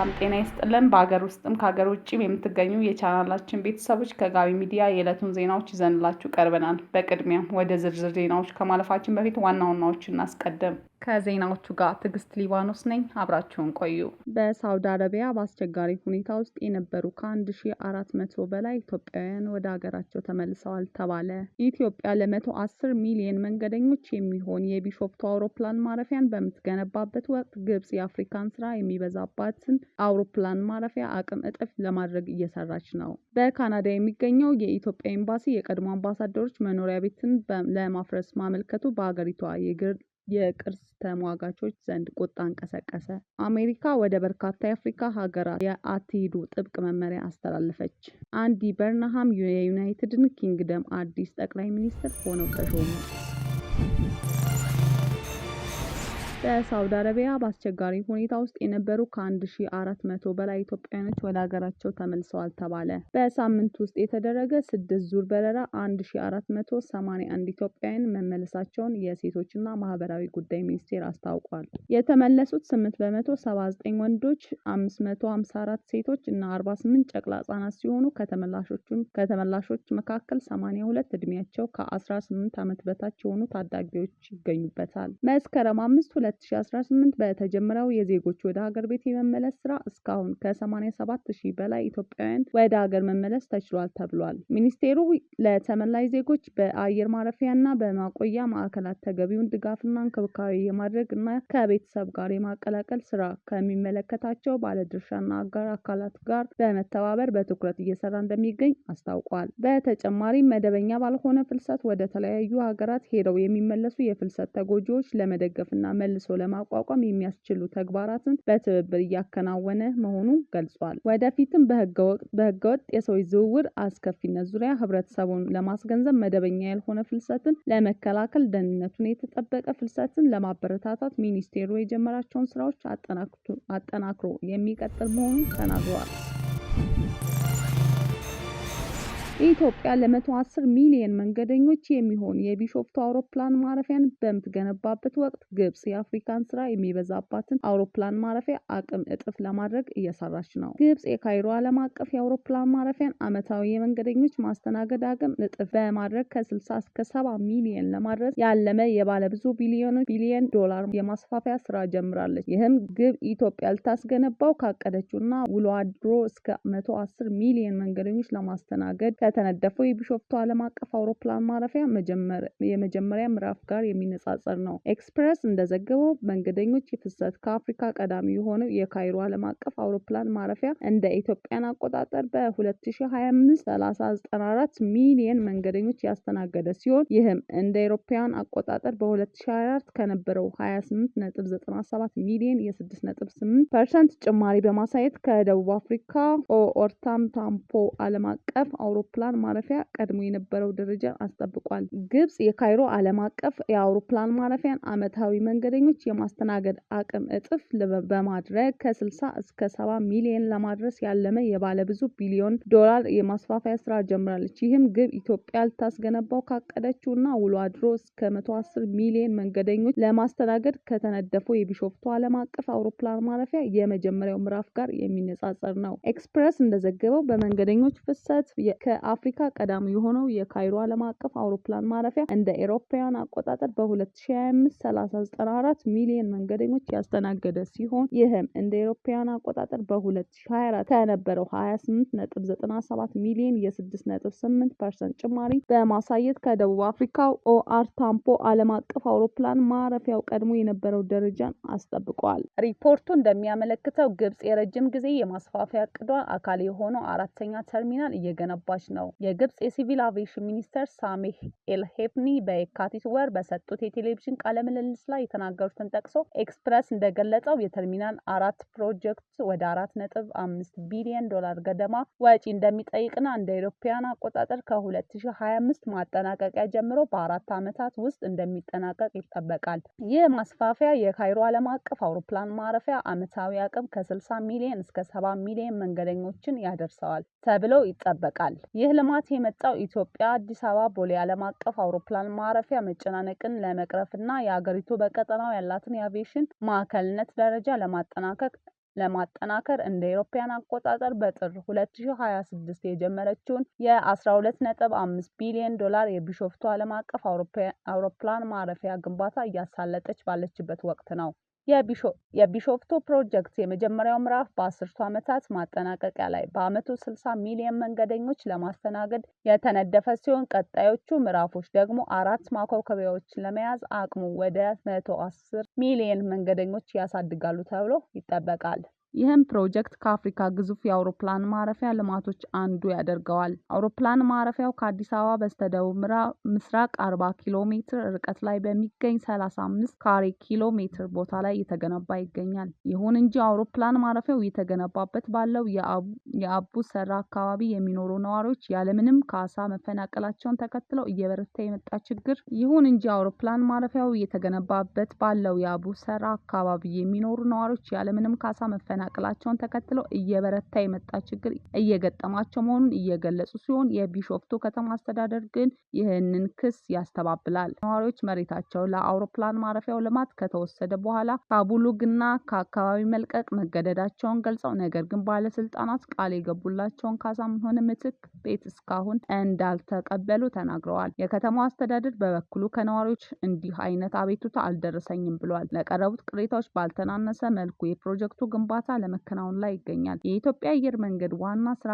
ሰላም ጤና ይስጥልን። በሀገር ውስጥም ከሀገር ውጭም የምትገኙ የቻናላችን ቤተሰቦች ከጋቢ ሚዲያ የዕለቱን ዜናዎች ይዘንላችሁ ቀርበናል። በቅድሚያም ወደ ዝርዝር ዜናዎች ከማለፋችን በፊት ዋና ዋናዎችን እናስቀድም። ከዜናዎቹ ጋር ትዕግስት ሊባኖስ ነኝ። አብራችሁን ቆዩ። በሳውዲ አረቢያ በአስቸጋሪ ሁኔታ ውስጥ የነበሩ ከ1400 በላይ ኢትዮጵያውያን ወደ ሀገራቸው ተመልሰዋል ተባለ። ኢትዮጵያ ለ110 ሚሊዮን መንገደኞች የሚሆን የቢሾፍቱ አውሮፕላን ማረፊያን በምትገነባበት ወቅት ግብጽ የአፍሪካን ስራ የሚበዛባትን አውሮፕላን ማረፊያ አቅም እጥፍ ለማድረግ እየሰራች ነው። በካናዳ የሚገኘው የኢትዮጵያ ኤምባሲ የቀድሞ አምባሳደሮች መኖሪያ ቤትን ለማፍረስ ማመልከቱ በሀገሪቷ የቅርስ ተሟጋቾች ዘንድ ቁጣን ቀሰቀሰ። አሜሪካ ወደ በርካታ የአፍሪካ ሀገራት የአትሂዱ ጥብቅ መመሪያ አስተላለፈች። አንዲ በርንሃም የዩናይትድ ኪንግደም አዲስ ጠቅላይ ሚኒስትር ሆነው ተሾሙ። በሳውዲ አረቢያ በአስቸጋሪ ሁኔታ ውስጥ የነበሩ ከ1400 በላይ ኢትዮጵያውያኖች ወደ ሀገራቸው ተመልሰዋል ተባለ። በሳምንት ውስጥ የተደረገ 6 ዙር በረራ 1481 ኢትዮጵያውያን መመለሳቸውን የሴቶችና ማህበራዊ ጉዳይ ሚኒስቴር አስታውቋል። የተመለሱት 8 በመቶ 79 ወንዶች፣ 554 ሴቶች እና 48 ጨቅላ ህጻናት ሲሆኑ ከተመላሾች መካከል 82 እድሜያቸው ከ18 ዓመት በታች የሆኑ ታዳጊዎች ይገኙበታል። መስከረም 5 2018 በተጀመረው የዜጎች ወደ ሀገር ቤት የመመለስ ስራ እስካሁን ከ87,000 በላይ ኢትዮጵያውያን ወደ ሀገር መመለስ ተችሏል ተብሏል። ሚኒስቴሩ ለተመላሽ ዜጎች በአየር ማረፊያና በማቆያ ማዕከላት ተገቢውን ድጋፍና እንክብካቤ የማድረግ እና ከቤተሰብ ጋር የማቀላቀል ስራ ከሚመለከታቸው ባለድርሻና አጋር አካላት ጋር በመተባበር በትኩረት እየሰራ እንደሚገኝ አስታውቋል። በተጨማሪም መደበኛ ባልሆነ ፍልሰት ወደ ተለያዩ ሀገራት ሄደው የሚመለሱ የፍልሰት ተጎጂዎች ለመደገፍና መልሶ ለማቋቋም የሚያስችሉ ተግባራትን በትብብር እያከናወነ መሆኑን ገልጿል። ወደፊትም በህገወጥ የሰዎች ዝውውር አስከፊነት ዙሪያ ህብረተሰቡን ለማስገንዘብ መደበኛ ያልሆነ ፍልሰትን ለመከላከል ደህንነቱን የተጠበቀ ፍልሰትን ለማበረታታት ሚኒስቴሩ የጀመራቸውን ስራዎች አጠናክሮ የሚቀጥል መሆኑን ተናግረዋል። ኢትዮጵያ ለ110 ሚሊዮን መንገደኞች የሚሆን የቢሾፍቱ አውሮፕላን ማረፊያን በምትገነባበት ወቅት ግብጽ የአፍሪካን ስራ የሚበዛባትን አውሮፕላን ማረፊያ አቅም እጥፍ ለማድረግ እየሰራች ነው። ግብጽ የካይሮ ዓለም አቀፍ የአውሮፕላን ማረፊያን ዓመታዊ የመንገደኞች ማስተናገድ አቅም እጥፍ በማድረግ ከ60 እስከ 70 ሚሊዮን ለማድረስ ያለመ የባለብዙ ቢሊዮን ዶላር የማስፋፊያ ስራ ጀምራለች። ይህም ግብጽ ኢትዮጵያ ልታስገነባው ካቀደችውና ውሎ አድሮ እስከ 110 ሚሊዮን መንገደኞች ለማስተናገድ ከተነደፈው የቢሾፍቱ ዓለም አቀፍ አውሮፕላን ማረፊያ የመጀመሪያ ምዕራፍ ጋር የሚነጻጸር ነው። ኤክስፕረስ እንደዘገበው መንገደኞች ፍሰት ከአፍሪካ ቀዳሚ የሆነው የካይሮ ዓለም አቀፍ አውሮፕላን ማረፊያ እንደ ኢትዮጵያን አቆጣጠር በ2025 394 ሚሊዮን መንገደኞች ያስተናገደ ሲሆን ይህም እንደ አውሮፓውያን አቆጣጠር በ2024 ከነበረው 28.97 ሚሊዮን የ6.8% ጭማሪ በማሳየት ከደቡብ አፍሪካ ኦርታም ታምፖ ዓለም አቀፍ አውሮፕላን ማረፊያ ቀድሞ የነበረው ደረጃ አስጠብቋል። ግብጽ የካይሮ ዓለም አቀፍ የአውሮፕላን ማረፊያን ዓመታዊ መንገደኞች የማስተናገድ አቅም እጥፍ በማድረግ ከ60 እስከ 70 ሚሊዮን ለማድረስ ያለመ የባለብዙ ቢሊዮን ዶላር የማስፋፊያ ስራ ጀምራለች። ይህም ግብጽ ኢትዮጵያ ልታስገነባው ካቀደችውና ውሎ አድሮ እስከ 110 ሚሊዮን መንገደኞች ለማስተናገድ ከተነደፈው የቢሾፍቱ ዓለም አቀፍ አውሮፕላን ማረፊያ የመጀመሪያው ምዕራፍ ጋር የሚነጻጸር ነው። ኤክስፕረስ እንደዘገበው በመንገደኞች ፍሰት ከአፍሪካ ቀዳሚ የሆነው የካይሮ ዓለም አቀፍ አውሮፕላን ማረፊያ እንደ አውሮፓውያን አቆጣጠር በ2025 394 ሚሊዮን መንገደኞች ያስተናገደ ሲሆን ይህም እንደ አውሮፓውያን አቆጣጠር በ2024 ከነበረው 28.97 ሚሊዮን የ6.8% ጭማሪ በማሳየት ከደቡብ አፍሪካው ኦአር ታምፖ ዓለም አቀፍ አውሮፕላን ማረፊያው ቀድሞ የነበረው ደረጃን አስጠብቋል። ሪፖርቱ እንደሚያመለክተው ግብጽ የረጅም ጊዜ የማስፋፊያ እቅዷ አካል የሆነው አራተኛ ተርሚናል እየገነባች ነው። የግብጽ የሲቪል አቪዬሽን ሚኒስትር ሳሜህ ኤልሄፍኒ በየካቲት ወር በሰጡት የቴሌቪዥን ቃለ ምልልስ ላይ የተናገሩትን ጠቅሶ ኤክስፕረስ እንደገለጸው የተርሚናል 4 ፕሮጀክት ወደ 4.5 ቢሊዮን ዶላር ገደማ ወጪ እንደሚጠይቅና እንደ አውሮፓውያን አቆጣጠር ከ2025 ማጠናቀቂያ ጀምሮ በ4 ዓመታት ውስጥ እንደሚጠናቀቅ ይጠበቃል። ይህ ማስፋፊያ የካይሮ ዓለም አቀፍ አውሮፕላን ማረፊያ ዓመታዊ አቅም ከ60 ሚሊዮን እስከ 70 ሚሊዮን መንገደኞችን ያደርሰዋል ተብሎ ይጠበቃል። ይህ ልማት የመጣው ኢትዮጵያ አዲስ አበባ ቦሌ ዓለም አቀፍ አውሮፕላን ማረፊያ መጨናነቅን ለመቅረፍና የአገሪቱ በቀጠናው ያላትን የአቪዬሽን ማዕከልነት ደረጃ ለማጠናከር ለማጠናከር እንደ አውሮፓውያን አቆጣጠር በጥር 2026 የጀመረችውን የ12.5 ቢሊዮን ዶላር የቢሾፍቱ ዓለም አቀፍ አውሮፕላን ማረፊያ ግንባታ እያሳለጠች ባለችበት ወቅት ነው። የቢሾፍቱ ፕሮጀክት የመጀመሪያው ምዕራፍ በአስርቱ ዓመታት ማጠናቀቂያ ላይ በዓመቱ 60 ሚሊዮን መንገደኞች ለማስተናገድ የተነደፈ ሲሆን ቀጣዮቹ ምዕራፎች ደግሞ 4 ማኮብኮቢያዎችን ለመያዝ አቅሙ ወደ 110 ሚሊዮን መንገደኞች ያሳድጋሉ ተብሎ ይጠበቃል። ይህም ፕሮጀክት ከአፍሪካ ግዙፍ የአውሮፕላን ማረፊያ ልማቶች አንዱ ያደርገዋል። አውሮፕላን ማረፊያው ከአዲስ አበባ በስተደቡብ ምስራቅ 40 ኪሎ ሜትር ርቀት ላይ በሚገኝ 35 ካሬ ኪሎ ሜትር ቦታ ላይ የተገነባ ይገኛል። ይሁን እንጂ አውሮፕላን ማረፊያው የተገነባበት ባለው የአቡ ሰራ አካባቢ የሚኖሩ ነዋሪዎች ያለምንም ካሳ መፈናቀላቸውን ተከትለው እየበረታ የመጣ ችግር ይሁን እንጂ አውሮፕላን ማረፊያው የተገነባበት ባለው የአቡ ሰራ አካባቢ የሚኖሩ ነዋሪዎች ያለምንም ካሳ መፈናቀላቸውን ተከትለው እየበረታ የመጣ ችግር እየገጠማቸው መሆኑን እየገለጹ ሲሆን የቢሾፍቱ ከተማ አስተዳደር ግን ይህንን ክስ ያስተባብላል። ነዋሪዎች መሬታቸው ለአውሮፕላን ማረፊያው ልማት ከተወሰደ በኋላ ከቡሉግና ከአካባቢ መልቀቅ መገደዳቸውን ገልጸው ነገር ግን ባለስልጣናት ቃል የገቡላቸውን ካሳም ሆነ ምትክ ቤት እስካሁን እንዳልተቀበሉ ተናግረዋል። የከተማው አስተዳደር በበኩሉ ከነዋሪዎች እንዲህ አይነት አቤቱታ አልደረሰኝም ብሏል። ለቀረቡት ቅሬታዎች ባልተናነሰ መልኩ የፕሮጀክቱ ግንባታ ለመከናወን ላይ ይገኛል። የኢትዮጵያ አየር መንገድ ዋና ስራ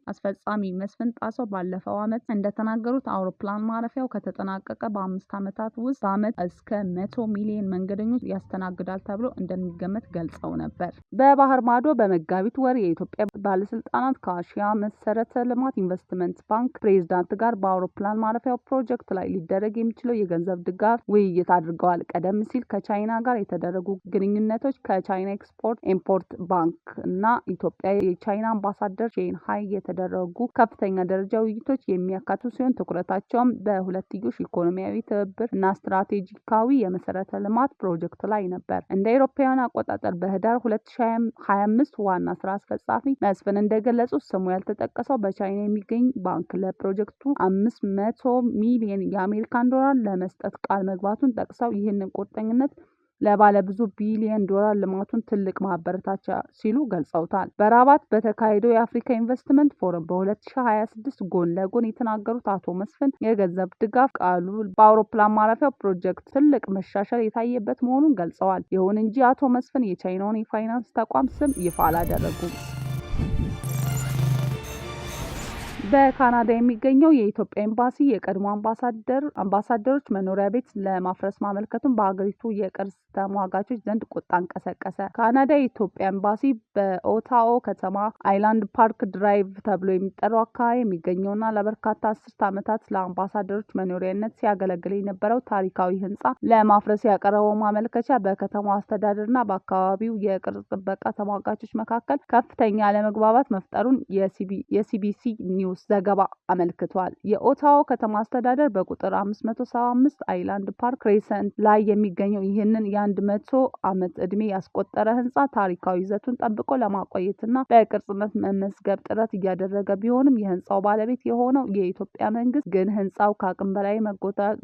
አስፈጻሚ መስፍን ጣሰው ባለፈው ዓመት እንደተናገሩት አውሮፕላን ማረፊያው ከተጠናቀቀ በ5 ዓመታት ውስጥ በዓመት እስከ 100 ሚሊዮን መንገደኞች ያስተናግዳል ተብሎ እንደሚገመት ገልጸው ነበር። በባህር ማዶ በመጋቢት ወር የኢትዮጵያ ባለስልጣናት ከአሽያ መሰረተ ልማት ኢንቨስትመንት ባንክ ፕሬዝዳንት ጋር በአውሮፕላን ማረፊያው ፕሮጀክት ላይ ሊደረግ የሚችለው የገንዘብ ድጋፍ ውይይት አድርገዋል። ቀደም ሲል ከቻይና ጋር የተደረጉ ግንኙነቶች ከቻይና ኤክስፖርት ኢምፖርት ባንክ እና ኢትዮጵያ የቻይና አምባሳደር ሼንሃይ የተደረጉ ከፍተኛ ደረጃ ውይይቶች የሚያካትቱ ሲሆን ትኩረታቸውም በሁለትዮሽ ኢኮኖሚያዊ ትብብር እና ስትራቴጂካዊ የመሰረተ ልማት ፕሮጀክት ላይ ነበር። እንደ አውሮፓውያን አቆጣጠር በህዳር 2025 ዋና ስራ አስፈጻሚ መስፍን እንደገለጹት ስሙ ያልተጠቀሰው በቻይና የሚገኝ ባንክ ለፕሮጀክቱ 500 ሚሊዮን የአሜሪካን ዶላር ለመስጠት ቃል መግባቱን ጠቅሰው ይህንን ቁርጠኝነት ለባለብዙ ቢሊዮን ዶላር ልማቱን ትልቅ ማበረታቻ ሲሉ ገልጸውታል። በራባት በተካሄደው የአፍሪካ ኢንቨስትመንት ፎረም በ2026 ጎን ለጎን የተናገሩት አቶ መስፍን የገንዘብ ድጋፍ ቃሉ በአውሮፕላን ማረፊያው ፕሮጀክት ትልቅ መሻሻል የታየበት መሆኑን ገልጸዋል። ይሁን እንጂ አቶ መስፍን የቻይናውን የፋይናንስ ተቋም ስም ይፋ አላደረጉም። በካናዳ የሚገኘው የኢትዮጵያ ኤምባሲ የቀድሞ አምባሳደሮች መኖሪያ ቤት ለማፍረስ ማመልከቱን በሀገሪቱ የቅርስ ተሟጋቾች ዘንድ ቁጣን ቀሰቀሰ። ካናዳ የኢትዮጵያ ኤምባሲ በኦታኦ ከተማ አይላንድ ፓርክ ድራይቭ ተብሎ የሚጠራው አካባቢ የሚገኘውና ለበርካታ አስርት ዓመታት ለአምባሳደሮች መኖሪያነት ሲያገለግል የነበረው ታሪካዊ ሕንፃ ለማፍረስ ያቀረበው ማመልከቻ በከተማው አስተዳደርና በአካባቢው የቅርስ ጥበቃ ተሟጋቾች መካከል ከፍተኛ አለመግባባት መፍጠሩን የሲቢሲ ኒውስ ዘገባ አመልክቷል። የኦታኦ ከተማ አስተዳደር በቁጥር 575 አይላንድ ፓርክ ክሬሰንት ላይ የሚገኘው ይህንን የ100 ዓመት ዕድሜ ያስቆጠረ ሕንፃ ታሪካዊ ይዘቱን ጠብቆ ለማቆየትና በቅርስነት መመዝገብ ጥረት እያደረገ ቢሆንም የሕንፃው ባለቤት የሆነው የኢትዮጵያ መንግስት ግን ሕንፃው ከአቅም በላይ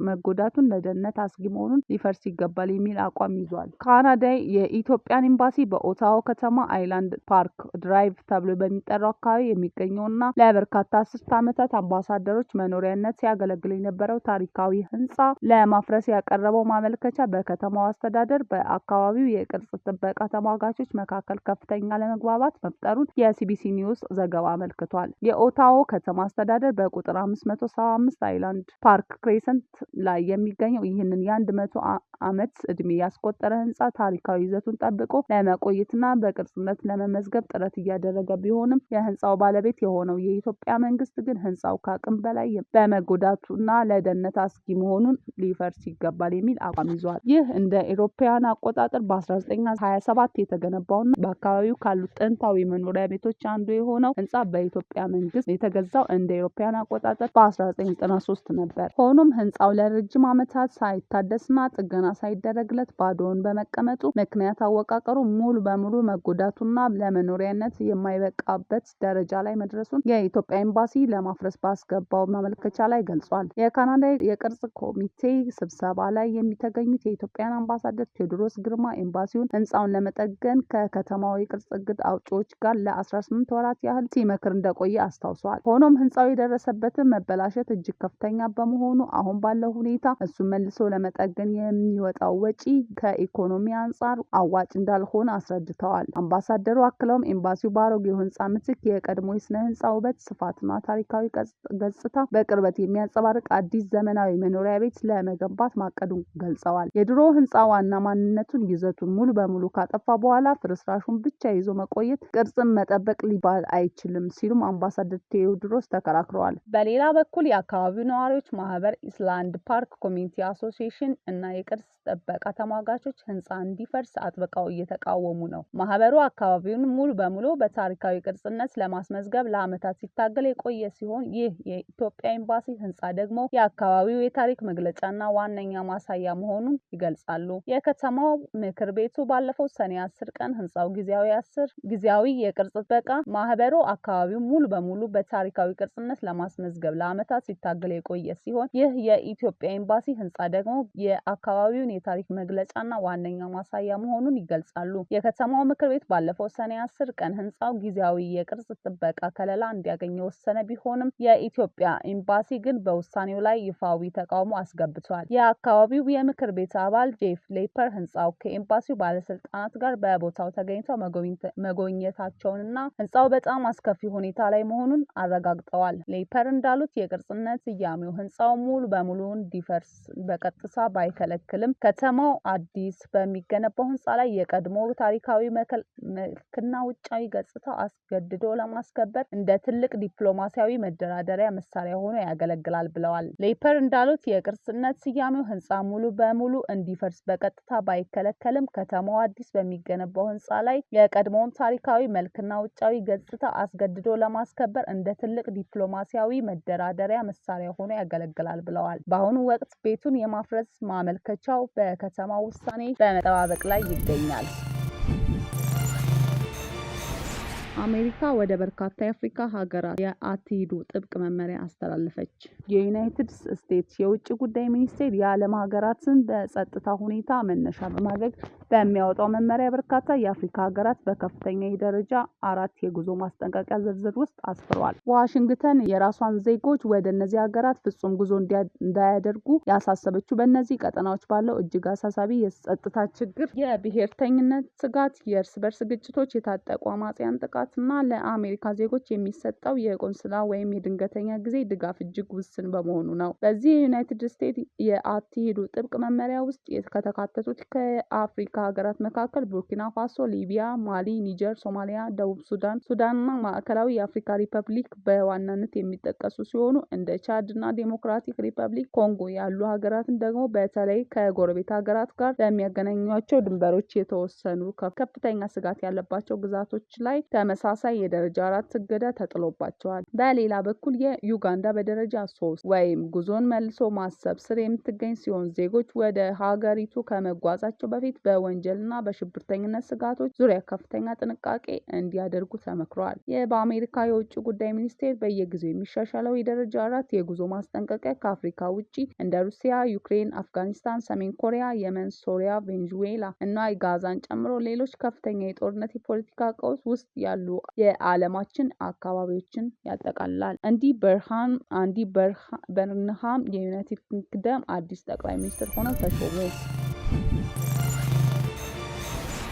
መጎዳቱን ለደህንነት አስጊ መሆኑን ሊፈርስ ይገባል የሚል አቋም ይዟል። ካናዳ የኢትዮጵያን ኤምባሲ በኦታኦ ከተማ አይላንድ ፓርክ ድራይቭ ተብሎ በሚጠራው አካባቢ የሚገኘውና ለበርካታ አስርት ዓመታት አምባሳደሮች መኖሪያነት ሲያገለግል የነበረው ታሪካዊ ሕንፃ ለማፍረስ ያቀረበው ማመልከቻ በከተማው አስተዳደር በአካባቢው የቅርስ ጥበቃ ተሟጋቾች መካከል ከፍተኛ ለመግባባት መፍጠሩን የሲቢሲ ኒውስ ዘገባ አመልክቷል። የኦታኦ ከተማ አስተዳደር በቁጥር 575 አይላንድ ፓርክ ክሬሰንት ላይ የሚገኘው ይህንን የ100 ዓመት ዕድሜ ያስቆጠረ ሕንፃ ታሪካዊ ይዘቱን ጠብቆ ለመቆየትና በቅርስነት ለመመዝገብ ጥረት እያደረገ ቢሆንም የሕንፃው ባለቤት የሆነው የኢትዮጵያ መንግስት ግን ሕንፃው ከአቅም በላይ በመጎዳቱና ለደህንነት አስጊ መሆኑን ሊፈርስ ይገባል የሚል አቋም ይዟል። ይህ እንደ አውሮፓውያን አቆጣጠር በ1927 የተገነባውና በአካባቢው ካሉት ጥንታዊ መኖሪያ ቤቶች አንዱ የሆነው ሕንፃ በኢትዮጵያ መንግስት የተገዛው እንደ አውሮፓውያን አቆጣጠር በ1993 ነበር። ሆኖም ሕንፃው ለረጅም ዓመታት ሳይታደስና ጥገና ሳይደረግለት ባዶውን በመቀመጡ ምክንያት አወቃቀሩ ሙሉ በሙሉ መጎዳቱና ለመኖሪያነት የማይበቃበት ደረጃ ላይ መድረሱን የኢትዮጵያ ኤምባሲ ኤምባሲ ለማፍረስ ባስገባው ማመልከቻ ላይ ገልጿል። የካናዳ የቅርስ ኮሚቴ ስብሰባ ላይ የሚተገኙት የኢትዮጵያን አምባሳደር ቴዎድሮስ ግርማ ኤምባሲውን ህንፃውን ለመጠገን ከከተማው የቅርስ እቅድ አውጪዎች ጋር ለ18 ወራት ያህል ሲመክር እንደቆየ አስታውሷል። ሆኖም ህንፃው የደረሰበትን መበላሸት እጅግ ከፍተኛ በመሆኑ አሁን ባለው ሁኔታ እሱን መልሶ ለመጠገን የሚወጣው ወጪ ከኢኮኖሚ አንጻር አዋጭ እንዳልሆነ አስረድተዋል። አምባሳደሩ አክለውም ኤምባሲው በአሮጌው ህንፃ ምትክ የቀድሞ የስነ ህንፃ ውበት፣ ስፋትና ታሪካዊ ገጽታ በቅርበት የሚያንጸባርቅ አዲስ ዘመናዊ መኖሪያ ቤት ለመገንባት ማቀዱን ገልጸዋል። የድሮ ህንፃ ዋና ማንነቱን፣ ይዘቱን ሙሉ በሙሉ ካጠፋ በኋላ ፍርስራሹን ብቻ ይዞ መቆየት ቅርጽን መጠበቅ ሊባል አይችልም ሲሉም አምባሳደር ቴዎድሮስ ተከራክረዋል። በሌላ በኩል የአካባቢው ነዋሪዎች ማህበር፣ ኢስላንድ ፓርክ ኮሚኒቲ አሶሲዬሽን እና የቅርስ ጥበቃ ተሟጋቾች ህንፃ እንዲፈርስ አጥብቀው እየተቃወሙ ነው። ማህበሩ አካባቢውን ሙሉ በሙሉ በታሪካዊ ቅርስነት ለማስመዝገብ ለዓመታት ሲታገል የቆየ ሲሆን ይህ የኢትዮጵያ ኤምባሲ ህንፃ ደግሞ የአካባቢው የታሪክ መግለጫና ዋነኛ ማሳያ መሆኑን ይገልጻሉ። የከተማው ምክር ቤቱ ባለፈው ሰኔ 10 ቀን ህንፃው ጊዜያዊ የቅርስ ጥበቃ ማህበሩ አካባቢውን ሙሉ በሙሉ በታሪካዊ ቅርስነት ለማስመዝገብ ለዓመታት ሲታገል የቆየ ሲሆን ይህ የኢትዮጵያ ኤምባሲ ህንፃ ደግሞ የአካባቢውን የታሪክ መግለጫና ዋነኛ ማሳያ መሆኑን ይገልጻሉ። የከተማው ምክር ቤት ባለፈው ሰኔ 10 ቀን ህንፃው ጊዜያዊ የቅርስ ጥበቃ ከለላ እንዲያገኝ የወሰነ ቢሆንም የኢትዮጵያ ኤምባሲ ግን በውሳኔው ላይ ይፋዊ ተቃውሞ አስገብቷል። የአካባቢው የምክር ቤት አባል ጄፍ ሌፐር ህንፃው ከኤምባሲው ባለስልጣናት ጋር በቦታው ተገኝተው መጎብኘታቸውንና ህንፃው በጣም አስከፊ ሁኔታ ላይ መሆኑን አረጋግጠዋል። ሌፐር እንዳሉት የቅርስነት ስያሜው ህንፃው ሙሉ በሙሉ እንዲፈርስ በቀጥታ ባይከለክልም ከተማው አዲስ በሚገነባው ህንፃ ላይ የቀድሞ ታሪካዊ መልክና ውጫዊ ገጽታ አስገድዶ ለማስከበር እንደ ትልቅ ዲፕሎማሲያዊ መደራደሪያ መሳሪያ ሆኖ ያገለግላል ብለዋል። ሌፐር እንዳሉት የቅርስነት ስያሜው ህንፃ ሙሉ በሙሉ እንዲፈርስ በቀጥታ ባይከለከልም ከተማው አዲስ በሚገነባው ህንፃ ላይ የቀድሞውን ታሪካዊ መልክና ውጫዊ ገጽታ አስገድዶ ለማስከበር እንደ ትልቅ ዲፕሎማሲያዊ መደራደሪያ መሳሪያ ሆኖ ያገለግላል ብለዋል። በአሁኑ ወቅት ቤቱን የማፍረስ ማመልከቻው በከተማው ውሳኔ በመጠባበቅ ላይ ይገኛል። አሜሪካ ወደ በርካታ የአፍሪካ ሀገራት የአትሂዱ ጥብቅ መመሪያ አስተላለፈች። የዩናይትድ ስቴትስ የውጭ ጉዳይ ሚኒስቴር የዓለም ሀገራትን በጸጥታ ሁኔታ መነሻ በማድረግ በሚያወጣው መመሪያ በርካታ የአፍሪካ ሀገራት በከፍተኛ ደረጃ 4 የጉዞ ማስጠንቀቂያ ዝርዝር ውስጥ አስፍሯል። ዋሽንግተን የራሷን ዜጎች ወደ እነዚህ ሀገራት ፍጹም ጉዞ እንዳያደርጉ ያሳሰበችው በእነዚህ ቀጠናዎች ባለው እጅግ አሳሳቢ የጸጥታ ችግር፣ የብሔርተኝነት ስጋት፣ የእርስ በርስ ግጭቶች፣ የታጠቁ አማጽያን ጥቃት እና ለአሜሪካ ዜጎች የሚሰጠው የቆንስላ ወይም የድንገተኛ ጊዜ ድጋፍ እጅግ ውስን በመሆኑ ነው። በዚህ የዩናይትድ ስቴትስ የአትሂዱ ጥብቅ መመሪያ ውስጥ ከተካተቱት ከአፍሪካ ሀገራት መካከል ቡርኪና ፋሶ፣ ሊቢያ፣ ማሊ፣ ኒጀር፣ ሶማሊያ፣ ደቡብ ሱዳንና ማዕከላዊ የአፍሪካ ሪፐብሊክ በዋናነት የሚጠቀሱ ሲሆኑ እንደ ቻድ እና ዴሞክራቲክ ሪፐብሊክ ኮንጎ ያሉ ሀገራትን ደግሞ በተለይ ከጎረቤት ሀገራት ጋር በሚያገናኟቸው ድንበሮች የተወሰኑ ከፍተኛ ስጋት ያለባቸው ግዛቶች ላይ ተመሳሳይ የደረጃ 4 እገዳ ተጥሎባቸዋል። በሌላ በኩል የዩጋንዳ በደረጃ 3 ወይም ጉዞን መልሶ ማሰብ ስር የምትገኝ ሲሆን ዜጎች ወደ ሀገሪቱ ከመጓዛቸው በፊት በወንጀልና በሽብርተኝነት ስጋቶች ዙሪያ ከፍተኛ ጥንቃቄ እንዲያደርጉ ተመክረዋል። በአሜሪካ የውጭ ጉዳይ ሚኒስቴር በየጊዜው የሚሻሻለው የደረጃ 4 የጉዞ ማስጠንቀቂያ ከአፍሪካ ውጭ እንደ ሩሲያ፣ ዩክሬን፣ አፍጋኒስታን፣ ሰሜን ኮሪያ፣ የመን፣ ሶሪያ፣ ቬንዙዌላ እና ጋዛን ጨምሮ ሌሎች ከፍተኛ የጦርነት የፖለቲካ ቀውስ ውስጥ ያሉ የዓለማችን አካባቢዎችን ያጠቃልላል። አንዲ በርንሃም የዩናይትድ ኪንግደም አዲስ ጠቅላይ ሚኒስትር ሆነው ተሾሙ።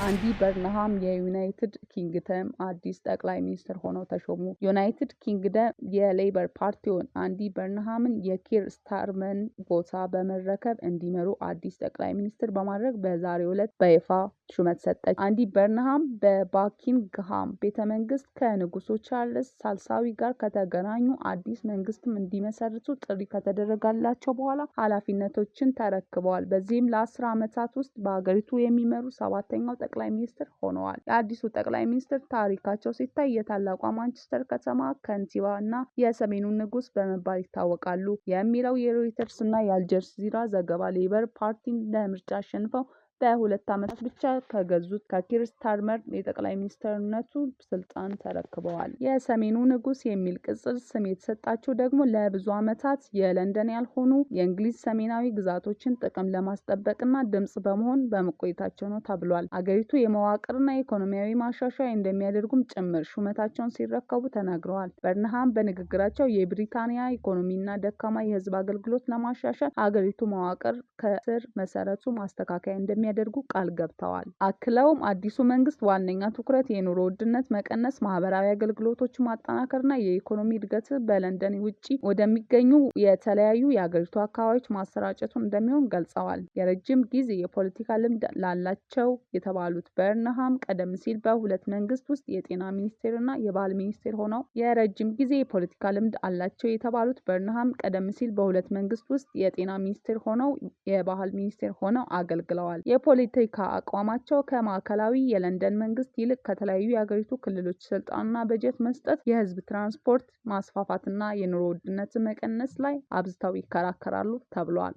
አንዲ በርንሃም የዩናይትድ ኪንግደም አዲስ ጠቅላይ ሚኒስትር ሆነው ተሾሙ። ዩናይትድ ኪንግደም የሌበር ፓርቲውን አንዲ በርንሃምን የኪር ስታርመርን ቦታ በመረከብ እንዲመሩ አዲስ ጠቅላይ ሚኒስትር በማድረግ በዛሬው ዕለት በይፋ ሹመት ሰጠች። አንዲ በርንሃም በባኪንግሃም ቤተመንግስት ከንጉሱ ቻርልስ ሳልሳዊ ጋር ከተገናኙ አዲስ መንግስትም እንዲመሰርቱ ጥሪ ከተደረገላቸው በኋላ ኃላፊነቶችን ተረክበዋል። በዚህም ለ10 ዓመታት ውስጥ በሀገሪቱ የሚመሩ 7ኛው ጠቅላይ ሚኒስትር ሆነዋል። የአዲሱ ጠቅላይ ሚኒስትር ታሪካቸው ሲታይ የታላቋ ማንቸስተር ከተማ ከንቲባ እና የሰሜኑ ንጉስ በመባል ይታወቃሉ የሚለው የሮይተርስ እና የአልጀዚራ ዘገባ ሌበር ፓርቲን ለምርጫ አሸንፈው በ2 ዓመታት ብቻ ከገዙት ከኪር ስታርመር የጠቅላይ ሚኒስትርነቱ ስልጣን ተረክበዋል። የሰሜኑ ንጉሥ የሚል ቅጽል ስም የተሰጣቸው ደግሞ ለብዙ ዓመታት የለንደን ያልሆኑ የእንግሊዝ ሰሜናዊ ግዛቶችን ጥቅም ለማስጠበቅና ድምጽ በመሆን በመቆየታቸው ነው ተብሏል። አገሪቱ የመዋቅርና የኢኮኖሚያዊ ማሻሻያ እንደሚያደርጉም ጭምር ሹመታቸውን ሲረከቡ ተናግረዋል። በርንሃም በንግግራቸው የብሪታንያ ኢኮኖሚና ደካማ የህዝብ አገልግሎት ለማሻሻል አገሪቱ መዋቅር ከስር መሰረቱ ማስተካከያ እንደሚያደርጉ ቃል ገብተዋል። አክለውም አዲሱ መንግስት ዋነኛ ትኩረት የኑሮ ውድነት መቀነስ፣ ማህበራዊ አገልግሎቶች ማጠናከርና የኢኮኖሚ እድገት በለንደን ውጪ ወደሚገኙ የተለያዩ የአገሪቱ አካባቢዎች ማሰራጨቱን እንደሚሆን ገልጸዋል። የረጅም ጊዜ የፖለቲካ ልምድ ላላቸው የተባሉት በርንሃም ቀደም ሲል በሁለት መንግስት ውስጥ የጤና ሚኒስቴርና የባህል ሚኒስቴር ሆነው የረጅም ጊዜ የፖለቲካ ልምድ አላቸው የተባሉት በርንሃም ቀደም ሲል በሁለት መንግስት ውስጥ የጤና ሚኒስቴር ሆነው የባህል ሚኒስቴር ሆነው አገልግለዋል። የፖለቲካ አቋማቸው ከማዕከላዊ የለንደን መንግስት ይልቅ ከተለያዩ የአገሪቱ ክልሎች ስልጣንና በጀት መስጠት፣ የህዝብ ትራንስፖርት ማስፋፋትና የኑሮ ውድነትን መቀነስ ላይ አብዝተው ይከራከራሉ ተብሏል።